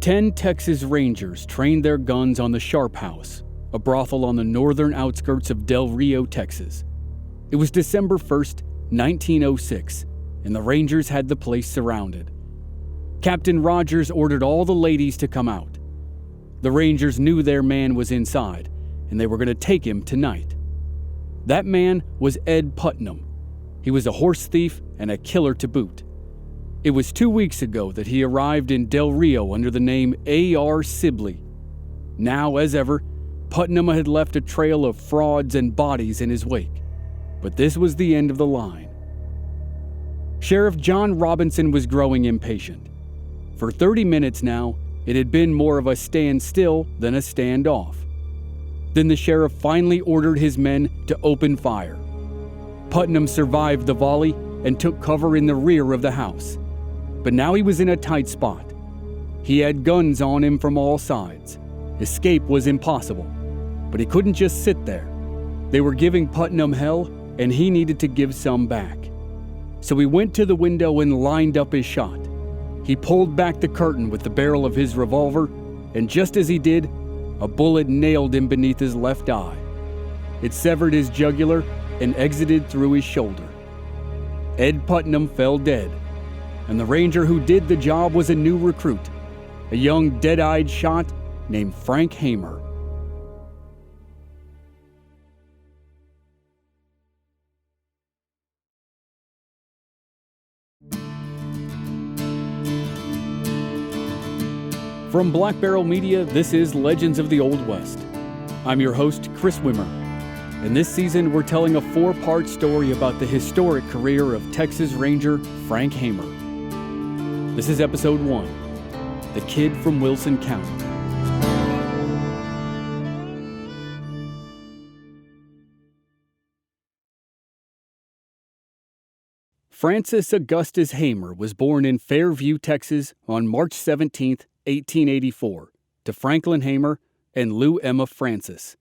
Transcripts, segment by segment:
10 Texas Rangers trained their guns on the Sharp House, a brothel on the northern outskirts of Del Rio, Texas. It was December 1st, 1906, and the Rangers had the place surrounded. Captain Rogers ordered all the ladies to come out. The Rangers knew their man was inside, and they were going to take him tonight. That man was Ed Putnam. He was a horse thief and a killer to boot. It was 2 weeks ago that he arrived in Del Rio under the name A.R. Sibley. Now, as ever, Putnam had left a trail of frauds and bodies in his wake. But this was the end of the line. Sheriff John Robinson was growing impatient. For 30 minutes now, it had been more of a standstill than a standoff. Then the sheriff finally ordered his men to open fire. Putnam survived the volley and took cover in the rear of the house. But now he was in a tight spot. He had guns on him from all sides. Escape was impossible, but he couldn't just sit there. They were giving Putnam hell, and he needed to give some back. So he went to the window and lined up his shot. He pulled back the curtain with the barrel of his revolver, and just as he did, a bullet nailed him beneath his left eye. It severed his jugular and exited through his shoulder. Ed Putnam fell dead, and the ranger who did the job was a new recruit, a young dead-eyed shot named Frank Hamer. From Black Barrel Media, this is Legends of the Old West. I'm your host, Chris Wimmer, and this season we're telling a 4-part story about the historic career of Texas Ranger Frank Hamer. This is Episode 1, The Kid from Wilson County. Francis Augustus Hamer was born in Fairview, Texas on March 17, 1884, to Franklin Hamer and Lou Emma Francis.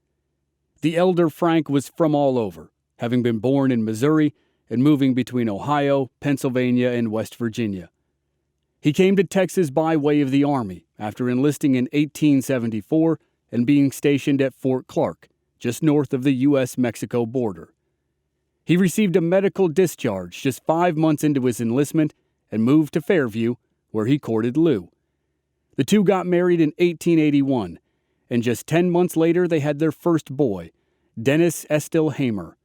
The elder Frank was from all over, having been born in Missouri and moving between Ohio, Pennsylvania, and West Virginia. He came to Texas by way of the Army after enlisting in 1874 and being stationed at Fort Clark, just north of the U.S.-Mexico border. He received a medical discharge just 5 months into his enlistment and moved to Fairview, where he courted Lou. The two got married in 1881, and just 10 months later they had their first boy, Dennis Estill Hamer.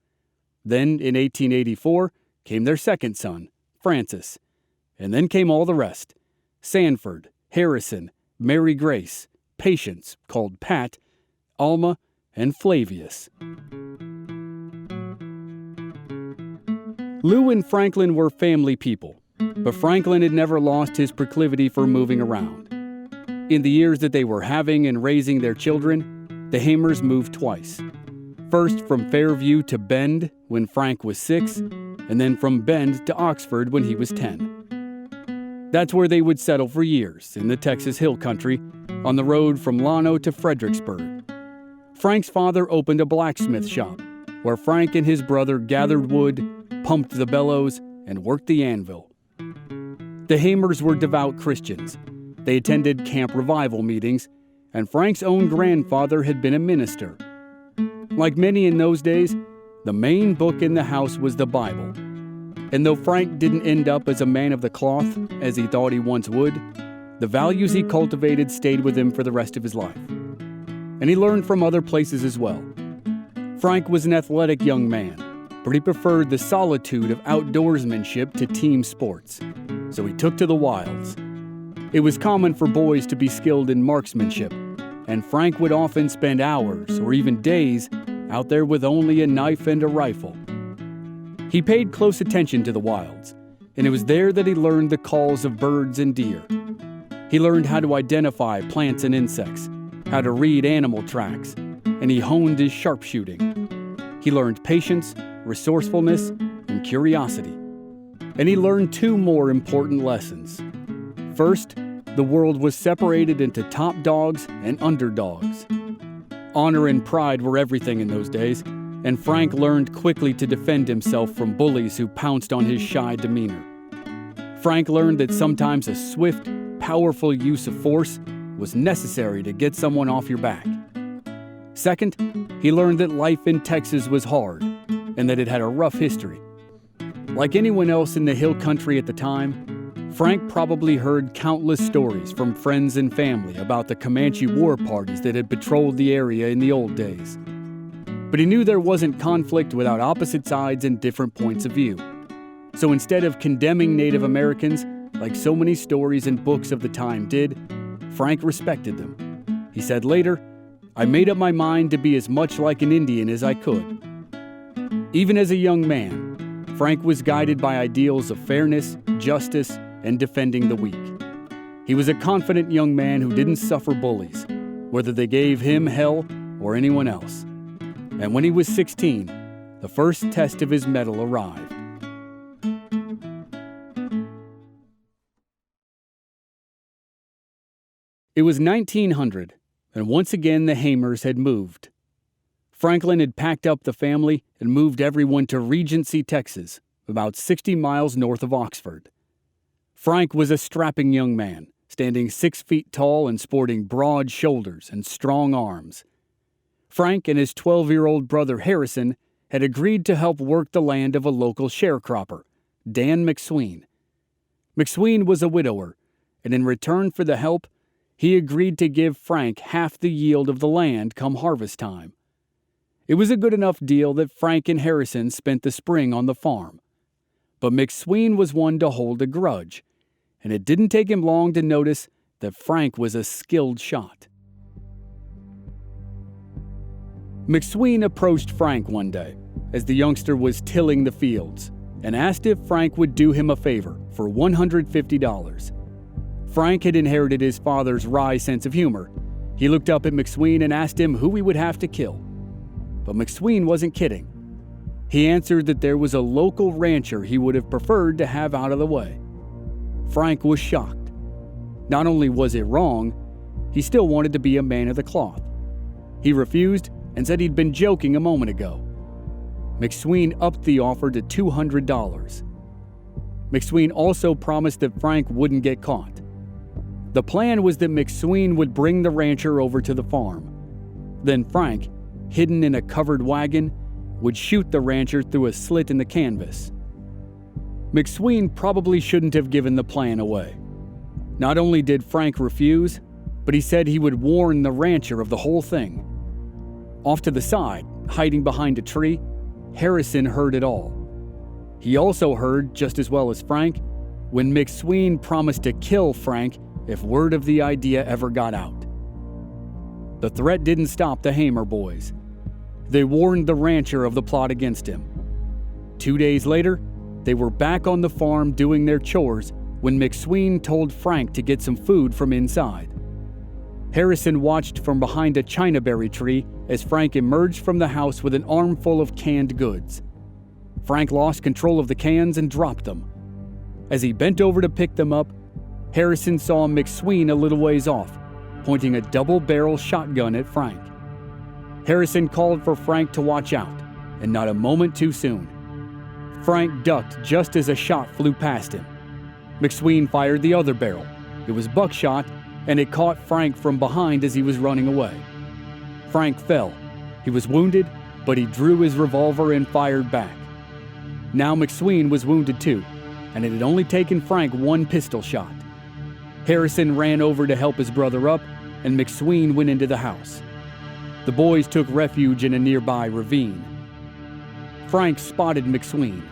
Then, in 1884, came their second son, Francis. And then came all the rest: Sanford, Harrison, Mary Grace, Patience, called Pat, Alma, and Flavius. Lou and Franklin were family people, but Franklin had never lost his proclivity for moving around. In the years that they were having and raising their children, the Hamers moved twice. First from Fairview to Bend when Frank was 6, and then from Bend to Oxford when he was 10. That's where they would settle for years, in the Texas Hill Country, on the road from Llano to Fredericksburg. Frank's father opened a blacksmith shop, where Frank and his brother gathered wood, pumped the bellows, and worked the anvil. The Hamers were devout Christians. They attended camp revival meetings, and Frank's own grandfather had been a minister. Like many in those days, the main book in the house was the Bible. And though Frank didn't end up as a man of the cloth, as he thought he once would, the values he cultivated stayed with him for the rest of his life. And he learned from other places as well. Frank was an athletic young man, but he preferred the solitude of outdoorsmanship to team sports, so he took to the wilds. It was common for boys to be skilled in marksmanship, and Frank would often spend hours or even days out there with only a knife and a rifle. He paid close attention to the wilds, and it was there that he learned the calls of birds and deer. He learned how to identify plants and insects, how to read animal tracks, and he honed his sharpshooting. He learned patience, resourcefulness, and curiosity. And he learned 2 more important lessons. First, the world was separated into top dogs and underdogs. Honor and pride were everything in those days, and Frank learned quickly to defend himself from bullies who pounced on his shy demeanor. Frank learned that sometimes a swift, powerful use of force was necessary to get someone off your back. Second, he learned that life in Texas was hard and that it had a rough history. Like anyone else in the hill country at the time, Frank probably heard countless stories from friends and family about the Comanche war parties that had patrolled the area in the old days. But he knew there wasn't conflict without opposite sides and different points of view. So instead of condemning Native Americans, like so many stories and books of the time did, Frank respected them. He said later, "I made up my mind to be as much like an Indian as I could." Even as a young man, Frank was guided by ideals of fairness, justice, and defending the weak. He was a confident young man who didn't suffer bullies, whether they gave him hell or anyone else. And when he was 16, the first test of his mettle arrived. It was 1900, and once again the Hamers had moved. Franklin had packed up the family and moved everyone to Regency, Texas, about 60 miles north of Oxford. Frank was a strapping young man, standing 6 feet tall and sporting broad shoulders and strong arms. Frank and his 12-year-old brother Harrison had agreed to help work the land of a local sharecropper, Dan McSween. McSween was a widower, and in return for the help, he agreed to give Frank half the yield of the land come harvest time. It was a good enough deal that Frank and Harrison spent the spring on the farm. But McSween was one to hold a grudge, and it didn't take him long to notice that Frank was a skilled shot. McSween approached Frank one day, as the youngster was tilling the fields, and asked if Frank would do him a favor for $150. Frank had inherited his father's wry sense of humor. He looked up at McSween and asked him who he would have to kill. But McSween wasn't kidding. He answered that there was a local rancher he would have preferred to have out of the way. Frank was shocked. Not only was it wrong, he still wanted to be a man of the cloth. He refused and said he'd been joking a moment ago. McSween upped the offer to $200. McSween also promised that Frank wouldn't get caught. The plan was that McSween would bring the rancher over to the farm. Then Frank, hidden in a covered wagon, would shoot the rancher through a slit in the canvas. McSween probably shouldn't have given the plan away. Not only did Frank refuse, but he said he would warn the rancher of the whole thing. Off to the side, hiding behind a tree, Harrison heard it all. He also heard, just as well as Frank, when McSween promised to kill Frank if word of the idea ever got out. The threat didn't stop the Hamer boys. They warned the rancher of the plot against him. 2 days later, they were back on the farm doing their chores when McSween told Frank to get some food from inside. Harrison watched from behind a chinaberry tree as Frank emerged from the house with an armful of canned goods. Frank lost control of the cans and dropped them. As he bent over to pick them up, Harrison saw McSween a little ways off, pointing a double-barrel shotgun at Frank. Harrison called for Frank to watch out, and not a moment too soon. Frank ducked just as a shot flew past him. McSween fired the other barrel. It was buckshot, and it caught Frank from behind as he was running away. Frank fell. He was wounded, but he drew his revolver and fired back. Now McSween was wounded too, and it had only taken Frank one pistol shot. Harrison ran over to help his brother up, and McSween went into the house. The boys took refuge in a nearby ravine. Frank spotted McSween.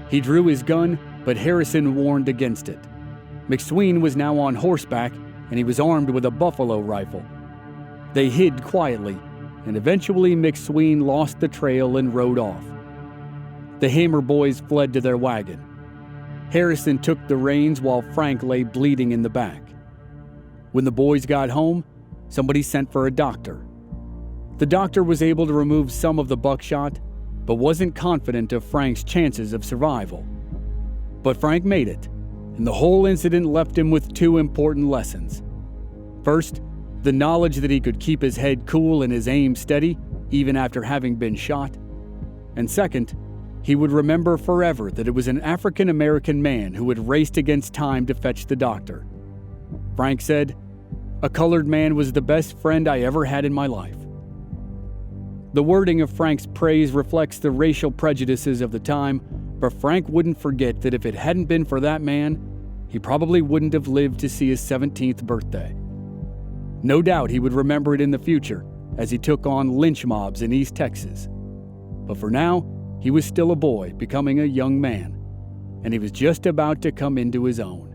He drew his gun, but Harrison warned against it. McSween was now on horseback, and he was armed with a buffalo rifle. They hid quietly, and eventually McSween lost the trail and rode off. The Hamer boys fled to their wagon. Harrison took the reins while Frank lay bleeding in the back. When the boys got home, somebody sent for a doctor. The doctor was able to remove some of the buckshot, but wasn't confident of Frank's chances of survival. But Frank made it, and the whole incident left him with 2 important lessons. First, the knowledge that he could keep his head cool and his aim steady, even after having been shot. And second, he would remember forever that it was an African-American man who had raced against time to fetch the doctor. Frank said, A colored man was the best friend I ever had in my life. The wording of Frank's praise reflects the racial prejudices of the time, but Frank wouldn't forget that if it hadn't been for that man, he probably wouldn't have lived to see his 17th birthday. No doubt he would remember it in the future as he took on lynch mobs in East Texas. But for now, he was still a boy becoming a young man, and he was just about to come into his own.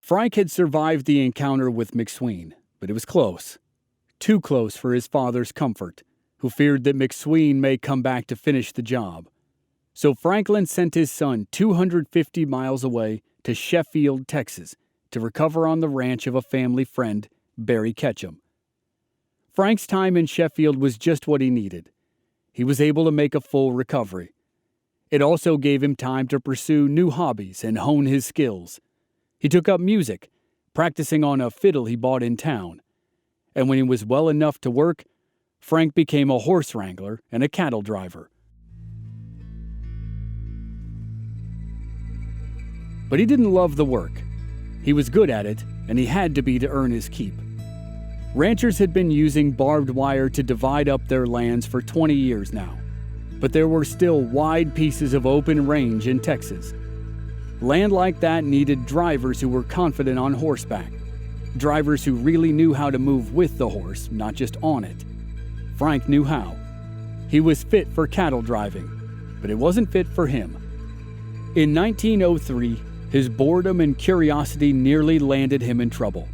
Frank had survived the encounter with McSween, but it was close. Too close for his father's comfort, who feared that McSween may come back to finish the job. So Franklin sent his son 250 miles away to Sheffield, Texas, to recover on the ranch of a family friend, Barry Ketchum. Frank's time in Sheffield was just what he needed. He was able to make a full recovery. It also gave him time to pursue new hobbies and hone his skills. He took up music, practicing on a fiddle he bought in town. And when he was well enough to work, Frank became a horse wrangler and a cattle driver. But he didn't love the work. He was good at it, and he had to be to earn his keep. Ranchers had been using barbed wire to divide up their lands for 20 years now, but there were still wide pieces of open range in Texas. Land like that needed drivers who were confident on horseback, drivers who really knew how to move with the horse, not just on it. Frank knew how. He was fit for cattle driving, but it wasn't fit for him. In 1903, his boredom and curiosity nearly landed him in trouble.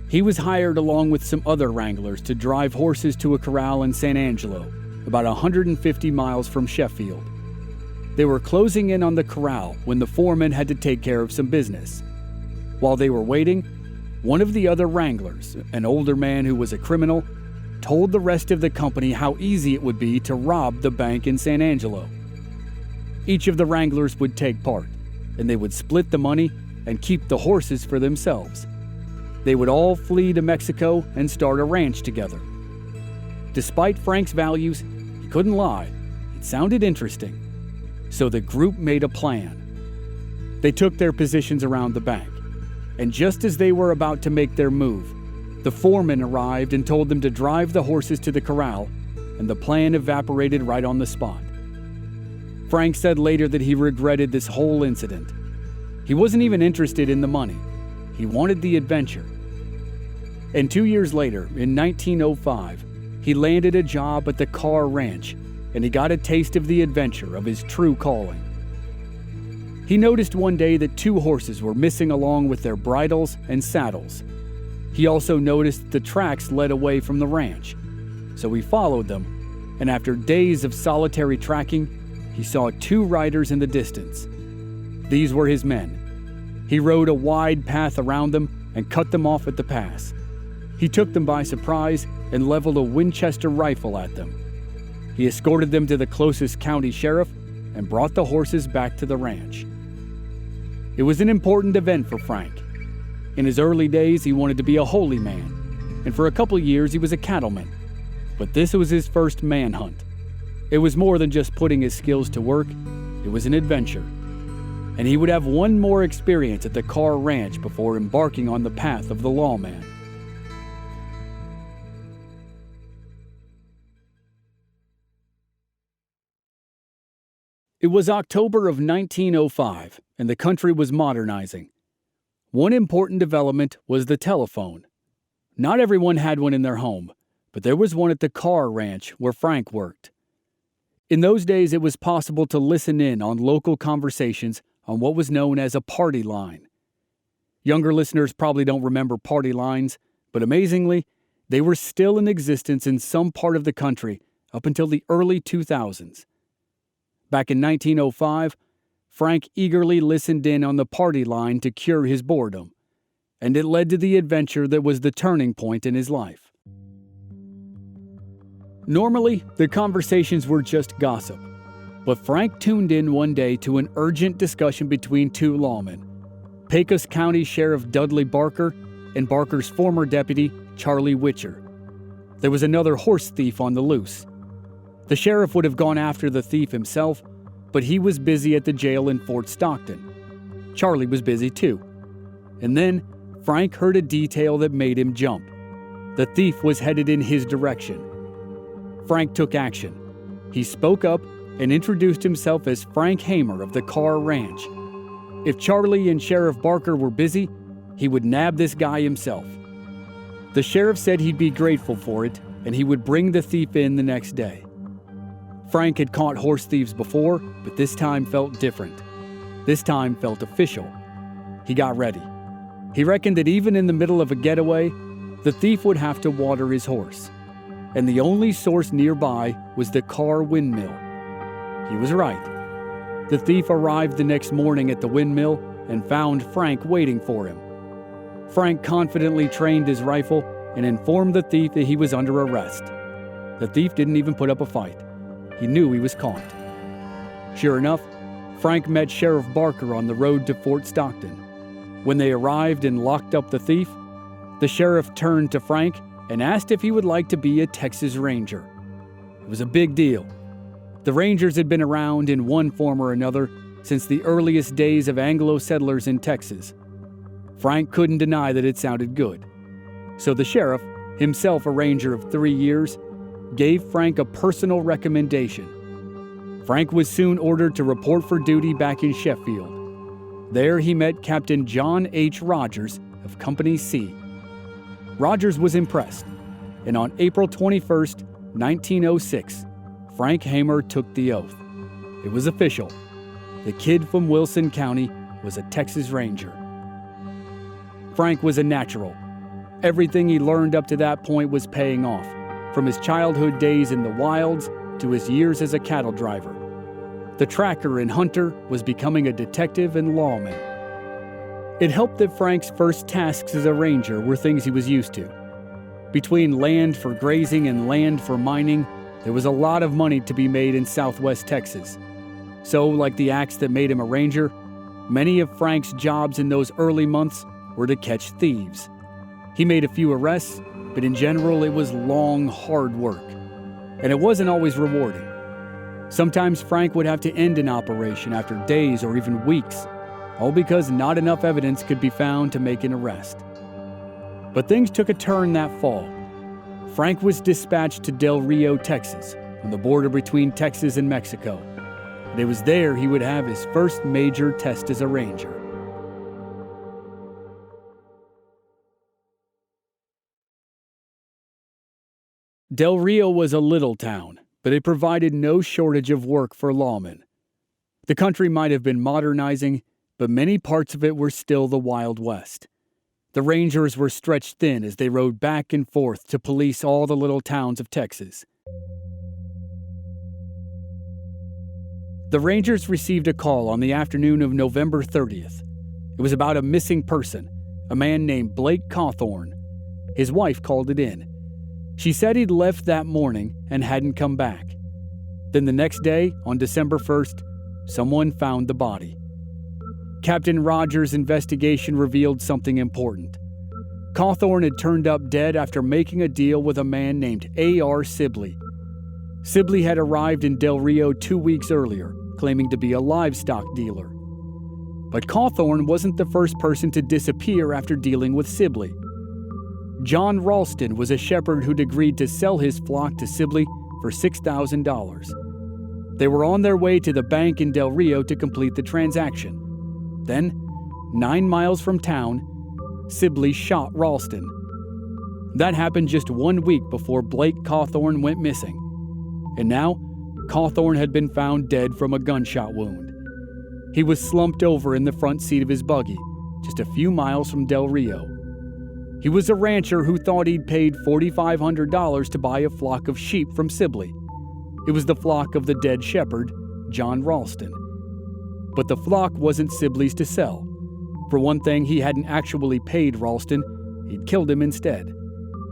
He was hired along with some other wranglers to drive horses to a corral in San Angelo, about 150 miles from Sheffield. They were closing in on the corral when the foreman had to take care of some business. While they were waiting, one of the other wranglers, an older man who was a criminal, told the rest of the company how easy it would be to rob the bank in San Angelo. Each of the wranglers would take part, and they would split the money and keep the horses for themselves. They would all flee to Mexico and start a ranch together. Despite Frank's values, he couldn't lie. It sounded interesting. So the group made a plan. They took their positions around the bank, and just as they were about to make their move, the foreman arrived and told them to drive the horses to the corral, and the plan evaporated right on the spot. Frank said later that he regretted this whole incident. He wasn't even interested in the money. He wanted the adventure. And 2 years later, in 1905, he landed a job at the Carr Ranch, and he got a taste of the adventure of his true calling. He noticed one day that 2 horses were missing along with their bridles and saddles. He also noticed the tracks led away from the ranch. So he followed them, and after days of solitary tracking, he saw 2 riders in the distance. These were his men. He rode a wide path around them and cut them off at the pass. He took them by surprise and leveled a Winchester rifle at them. He escorted them to the closest county sheriff and brought the horses back to the ranch. It was an important event for Frank. In his early days, he wanted to be a holy man, and for a couple years he was a cattleman. But this was his first manhunt. It was more than just putting his skills to work, it was an adventure. And he would have one more experience at the Carr Ranch before embarking on the path of the lawman. It was October of 1905, and the country was modernizing. One important development was the telephone. Not everyone had one in their home, but there was one at the Carr Ranch where Frank worked. In those days, it was possible to listen in on local conversations on what was known as a party line. Younger listeners probably don't remember party lines, but amazingly, they were still in existence in some part of the country up until the early 2000s. Back in 1905, Frank eagerly listened in on the party line to cure his boredom, and it led to the adventure that was the turning point in his life. Normally, the conversations were just gossip, but Frank tuned in one day to an urgent discussion between 2 lawmen, Pecos County Sheriff Dudley Barker and Barker's former deputy, Charlie Witcher. There was another horse thief on the loose. The sheriff would have gone after the thief himself, but he was busy at the jail in Fort Stockton. Charlie was busy too. And then Frank heard a detail that made him jump. The thief was headed in his direction. Frank took action. He spoke up and introduced himself as Frank Hamer of the Carr Ranch. If Charlie and Sheriff Barker were busy, he would nab this guy himself. The sheriff said he'd be grateful for it, and he would bring the thief in the next day. Frank had caught horse thieves before, but this time felt different. This time felt official. He got ready. He reckoned that even in the middle of a getaway, the thief would have to water his horse. And the only source nearby was the Carr windmill. He was right. The thief arrived the next morning at the windmill and found Frank waiting for him. Frank confidently trained his rifle and informed the thief that he was under arrest. The thief didn't even put up a fight. He knew he was caught. Sure enough, Frank met Sheriff Barker on the road to Fort Stockton. When they arrived and locked up the thief, the sheriff turned to Frank and asked if he would like to be a Texas Ranger. It was a big deal. The Rangers had been around in one form or another since the earliest days of Anglo settlers in Texas. Frank couldn't deny that it sounded good. So the sheriff, himself a ranger of 3 years, gave Frank a personal recommendation. Frank was soon ordered to report for duty back in Sheffield. There he met Captain John H. Rogers of Company C. Rogers was impressed, and on April 21st, 1906, Frank Hamer took the oath. It was official. The kid from Wilson County was a Texas Ranger. Frank was a natural. Everything he learned up to that point was paying off, from his childhood days in the wilds to his years as a cattle driver. The tracker and hunter was becoming a detective and lawman. It helped that Frank's first tasks as a ranger were things he was used to. Between land for grazing and land for mining, there was a lot of money to be made in southwest Texas. So, like the acts that made him a ranger, many of Frank's jobs in those early months were to catch thieves. He made a few arrests, but in general it was long, hard work. And it wasn't always rewarding. Sometimes Frank would have to end an operation after days or even weeks, all because not enough evidence could be found to make an arrest. But things took a turn that fall. Frank was dispatched to Del Rio, Texas, on the border between Texas and Mexico. And it was there he would have his first major test as a ranger. Del Rio was a little town, but it provided no shortage of work for lawmen. The country might have been modernizing, but many parts of it were still the Wild West. The Rangers were stretched thin as they rode back and forth to police all the little towns of Texas. The Rangers received a call on the afternoon of November 30th. It was about a missing person, a man named Blake Cawthorn. His wife called it in. She said he'd left that morning and hadn't come back. Then the next day, on December 1st, someone found the body. Captain Rogers' investigation revealed something important. Cawthorn had turned up dead after making a deal with a man named A.R. Sibley. Sibley had arrived in Del Rio 2 weeks earlier, claiming to be a livestock dealer. But Cawthorn wasn't the first person to disappear after dealing with Sibley. John Ralston was a shepherd who'd agreed to sell his flock to Sibley for $6,000. They were on their way to the bank in Del Rio to complete the transaction. Then, 9 miles from town, Sibley shot Ralston. That happened just 1 week before Blake Cawthorn went missing. And now, Cawthorn had been found dead from a gunshot wound. He was slumped over in the front seat of his buggy, just a few miles from Del Rio. He was a rancher who thought he'd paid $4,500 to buy a flock of sheep from Sibley. It was the flock of the dead shepherd, John Ralston. But the flock wasn't Sibley's to sell. For one thing, he hadn't actually paid Ralston, he'd killed him instead.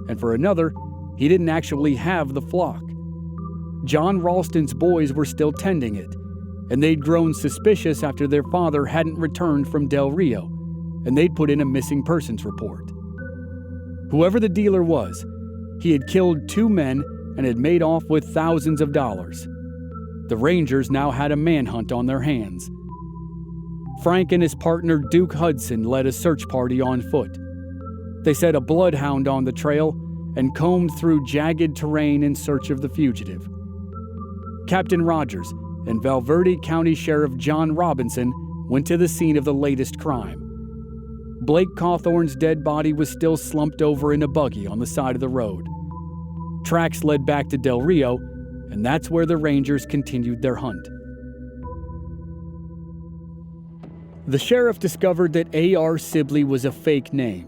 And for another, he didn't actually have the flock. John Ralston's boys were still tending it, and they'd grown suspicious after their father hadn't returned from Del Rio, and they'd put in a missing persons report. Whoever the dealer was, he had killed 2 men and had made off with thousands of dollars. The Rangers now had a manhunt on their hands. Frank and his partner Duke Hudson led a search party on foot. They set a bloodhound on the trail and combed through jagged terrain in search of the fugitive. Captain Rogers and Valverde County Sheriff John Robinson went to the scene of the latest crime. Blake Cawthorn's dead body was still slumped over in a buggy on the side of the road. Tracks led back to Del Rio, and that's where the Rangers continued their hunt. The sheriff discovered that A.R. Sibley was a fake name.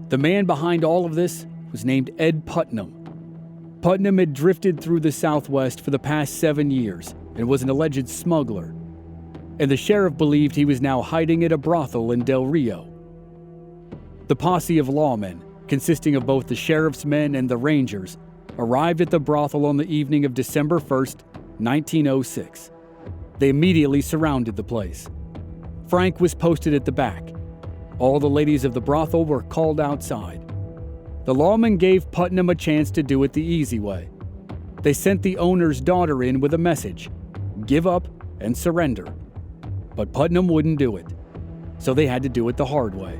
The man behind all of this was named Ed Putnam. Putnam had drifted through the Southwest for the past 7 years and was an alleged smuggler. And the sheriff believed he was now hiding at a brothel in Del Rio. The posse of lawmen, consisting of both the sheriff's men and the Rangers, arrived at the brothel on the evening of December 1st, 1906. They immediately surrounded the place. Frank was posted at the back. All the ladies of the brothel were called outside. The lawmen gave Putnam a chance to do it the easy way. They sent the owner's daughter in with a message: give up and surrender. But Putnam wouldn't do it, so they had to do it the hard way.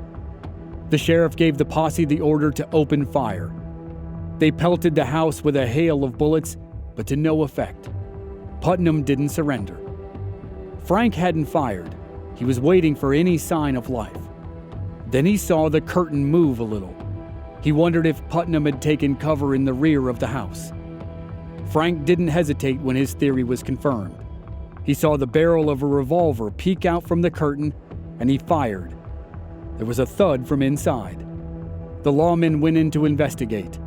The sheriff gave the posse the order to open fire. They pelted the house with a hail of bullets, but to no effect. Putnam didn't surrender. Frank hadn't fired. He was waiting for any sign of life. Then he saw the curtain move a little. He wondered if Putnam had taken cover in the rear of the house. Frank didn't hesitate when his theory was confirmed. He saw the barrel of a revolver peek out from the curtain, and he fired. There was a thud from inside. The lawmen went in to investigate,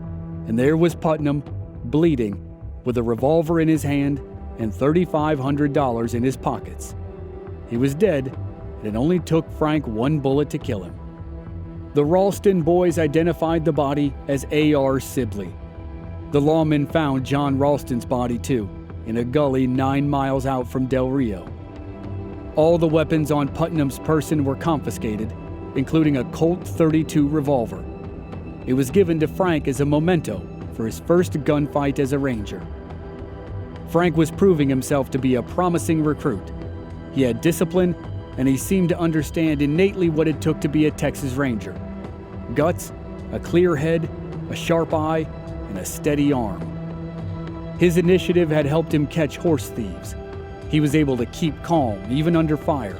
and there was Putnam, bleeding, with a revolver in his hand and $3,500 in his pockets. He was dead, and it only took Frank one bullet to kill him. The Ralston boys identified the body as A.R. Sibley. The lawmen found John Ralston's body too, in a gully 9 miles out from Del Rio. All the weapons on Putnam's person were confiscated, including a Colt .32 revolver. It was given to Frank as a memento for his first gunfight as a Ranger. Frank was proving himself to be a promising recruit. He had discipline, and he seemed to understand innately what it took to be a Texas Ranger. Guts, a clear head, a sharp eye, and a steady arm. His initiative had helped him catch horse thieves. He was able to keep calm, even under fire.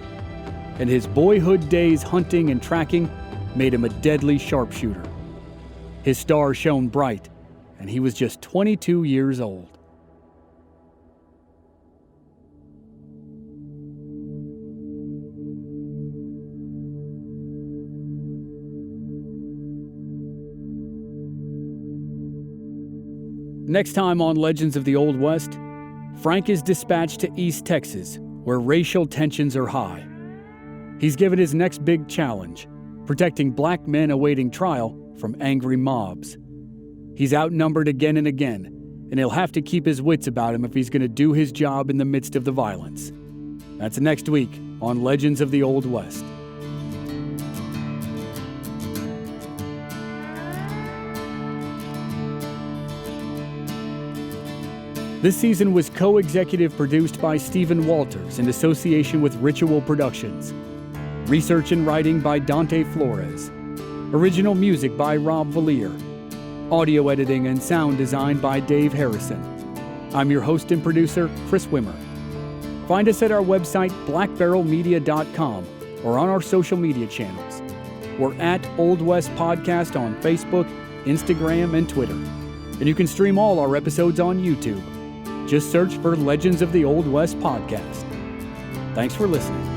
And his boyhood days hunting and tracking made him a deadly sharpshooter. His star shone bright, and he was just 22 years old. Next time on Legends of the Old West, Frank is dispatched to East Texas, where racial tensions are high. He's given his next big challenge, protecting black men awaiting trial from angry mobs. He's outnumbered again and again, and he'll have to keep his wits about him if he's going to do his job in the midst of the violence. That's next week on Legends of the Old West. This season was co-executive produced by Stephen Walters in association with Ritual Productions. Research and writing by Dante Flores. Original music by Rob Valier. Audio editing and sound design by Dave Harrison. I'm your host and producer, Chris Wimmer. Find us at our website, blackbarrelmedia.com, or on our social media channels. We're at Old West Podcast on Facebook, Instagram, and Twitter. And you can stream all our episodes on YouTube. Just search for Legends of the Old West Podcast. Thanks for listening.